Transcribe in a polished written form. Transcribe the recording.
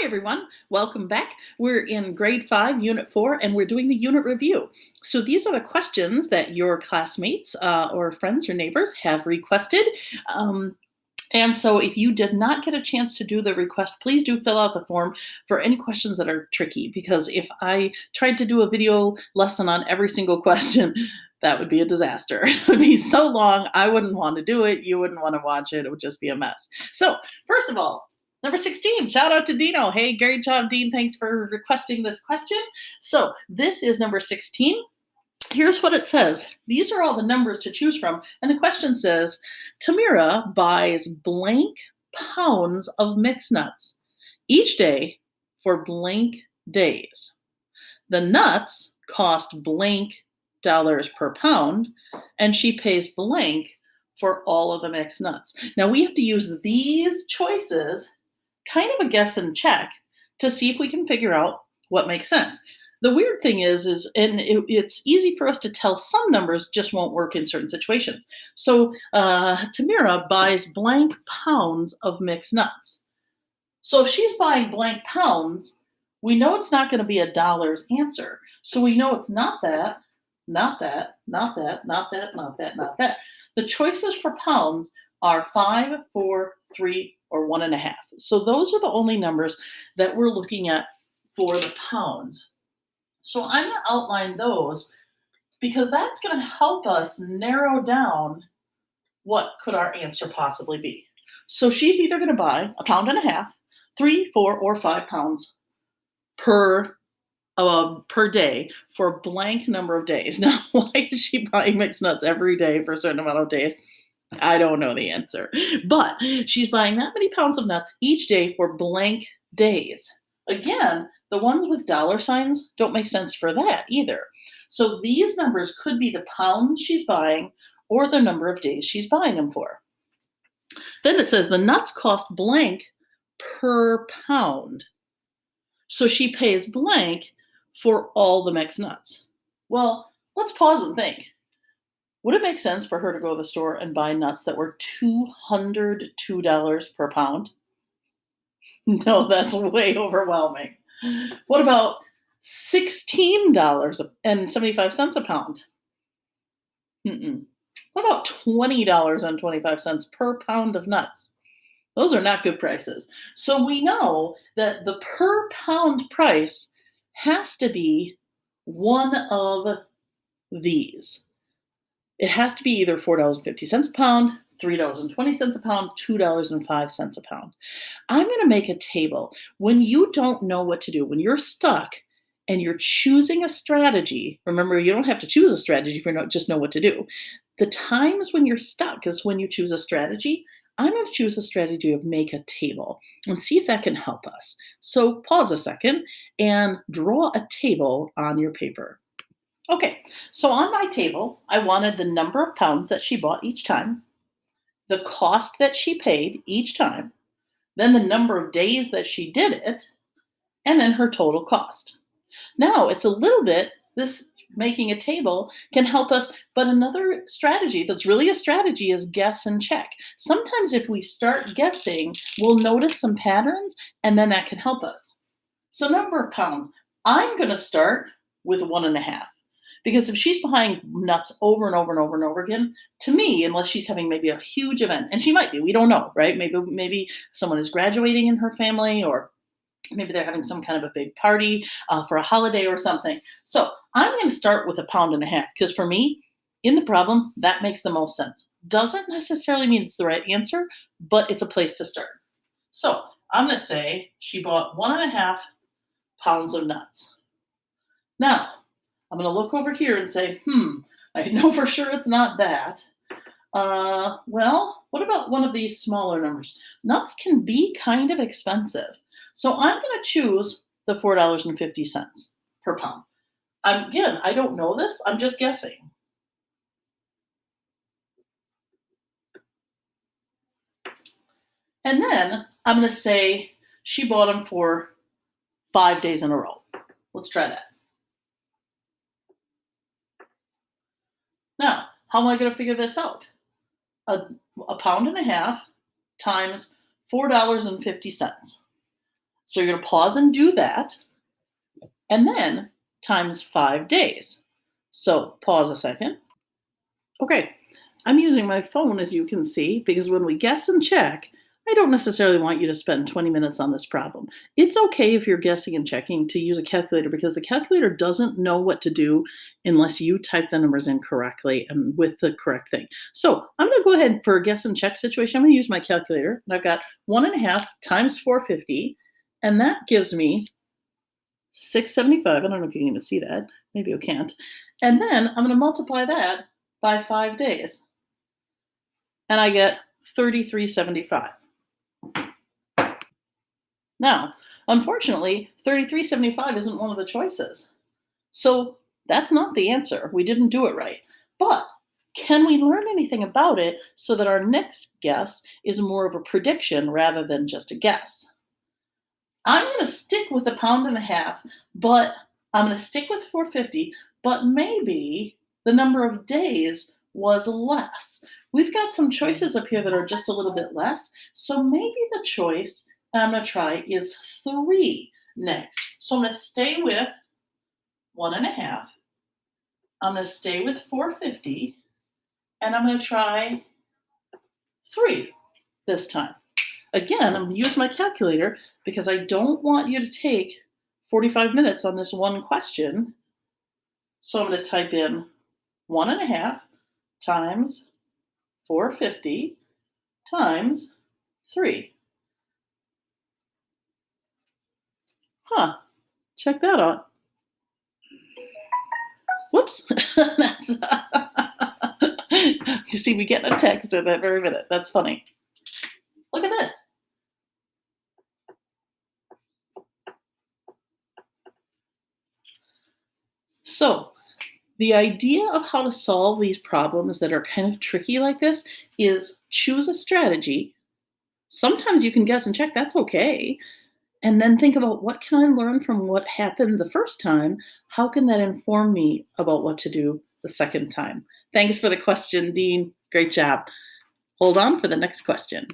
Hi, everyone. Welcome back. We're in grade 5, unit 4, and we're doing the unit review. So these are the questions that your classmates or friends or neighbors have requested. Um, and so if you did not get a chance to do the request, please do fill out the form for any questions that are tricky, because if I tried to do a video lesson on every single question, that would be a disaster. It would be so long. I wouldn't want to do it. You wouldn't want to watch it. It would just be a mess. So, first of all, number 16, shout out to Dino. Hey, great job, Dean. Thanks for requesting this question. So, this is number 16. Here's what it says. These are all the numbers to choose from. And the question says Tamira buys blank pounds of mixed nuts each day for blank days. The nuts cost blank dollars per pound, and she pays blank for all of the mixed nuts. Now we have to use these choices, kind of a guess and check, to see if we can figure out what makes sense. The weird thing is it's easy for us to tell some numbers just won't work in certain situations. So Tamira buys blank pounds of mixed nuts. So if she's buying blank pounds, we know it's not going to be a dollars answer. So we know it's not that, not that, not that, not that, not that, not that. The choices for pounds are 5, 4, 3, or 1.5. So those are the only numbers that we're looking at for the pounds. So I'm going to outline those because that's going to help us narrow down what could our answer possibly be. So she's either going to buy 1.5 pounds, 3, 4, or 5 pounds per day for a blank number of days. Now, why is she buying mixed nuts every day for a certain amount of days? I don't know the answer. But she's buying that many pounds of nuts each day for blank days. Again, the ones with dollar signs don't make sense for that either. So these numbers could be the pounds she's buying or the number of days she's buying them for. Then it says the nuts cost blank per pound. So she pays blank for all the mixed nuts. Well, let's pause and think. Would it make sense for her to go to the store and buy nuts that were $202 per pound? No, that's way overwhelming. What about $16.75 a pound? Mm-mm. What about $20.25 per pound of nuts? Those are not good prices. So we know that the per pound price has to be one of these. It has to be either $4.50 a pound, $3.20 a pound, $2.05 a pound. I'm going to make a table. When you don't know what to do, when you're stuck and you're choosing a strategy, remember, you don't have to choose a strategy if you don't just know what to do. The times when you're stuck is when you choose a strategy. I'm going to choose a strategy of make a table and see if that can help us. So pause a second and draw a table on your paper. Okay, so on my table, I wanted the number of pounds that she bought each time, the cost that she paid each time, then the number of days that she did it, and then her total cost. Now, it's a little bit, this making a table can help us, but another strategy that's really a strategy is guess and check. Sometimes if we start guessing, we'll notice some patterns, and then that can help us. So, number of pounds, I'm going to start with 1.5. Because if she's buying nuts over and over and over and over again, to me, unless she's having maybe a huge event, and she might be, we don't know, right? Maybe someone is graduating in her family, or maybe they're having some kind of a big party for a holiday or something. So I'm going to start with 1.5 pounds because for me, in the problem, that makes the most sense. Doesn't necessarily mean it's the right answer, but it's a place to start. So I'm going to say she bought 1.5 pounds of nuts. Now, I'm going to look over here and say, I know for sure it's not that. Well, what about one of these smaller numbers? Nuts can be kind of expensive. So I'm going to choose the $4.50 per pound. Again, I don't know this. I'm just guessing. And then I'm going to say she bought them for 5 days in a row. Let's try that. Now, how am I going to figure this out? A pound and a half times $4.50. So you're going to pause and do that, and then times 5 days. So pause a second. Okay, I'm using my phone, as you can see, because when we guess and check, I don't necessarily want you to spend 20 minutes on this problem. It's okay if you're guessing and checking to use a calculator because the calculator doesn't know what to do unless you type the numbers in correctly and with the correct thing. So I'm going to go ahead for a guess and check situation. I'm going to use my calculator, and I've got 1.5 times 450, and that gives me 675. I don't know if you can even see that. Maybe you can't. And then I'm going to multiply that by 5 days, and I get 3375. Now, unfortunately, 3375 isn't one of the choices. So that's not the answer. We didn't do it right. But can we learn anything about it so that our next guess is more of a prediction rather than just a guess? I'm going to stick with a pound and a half, but I'm going to stick with 450, but maybe the number of days was less. We've got some choices up here that are just a little bit less. So maybe the choice I'm going to try is 3 next. So I'm going to stay with 1.5. I'm going to stay with 450, and I'm going to try 3 this time. Again, I'm going to use my calculator because I don't want you to take 45 minutes on this one question. So I'm going to type in 1.5 times 450 times 3. Huh, check that out. Whoops. That's you see me getting a text at that very minute. That's funny. Look at this. So, the idea of how to solve these problems that are kind of tricky like this is choose a strategy. Sometimes you can guess and check, that's okay. And then think about what can I learn from what happened the first time? How can that inform me about what to do the second time? Thanks for the question, Dean. Great job. Hold on for the next question.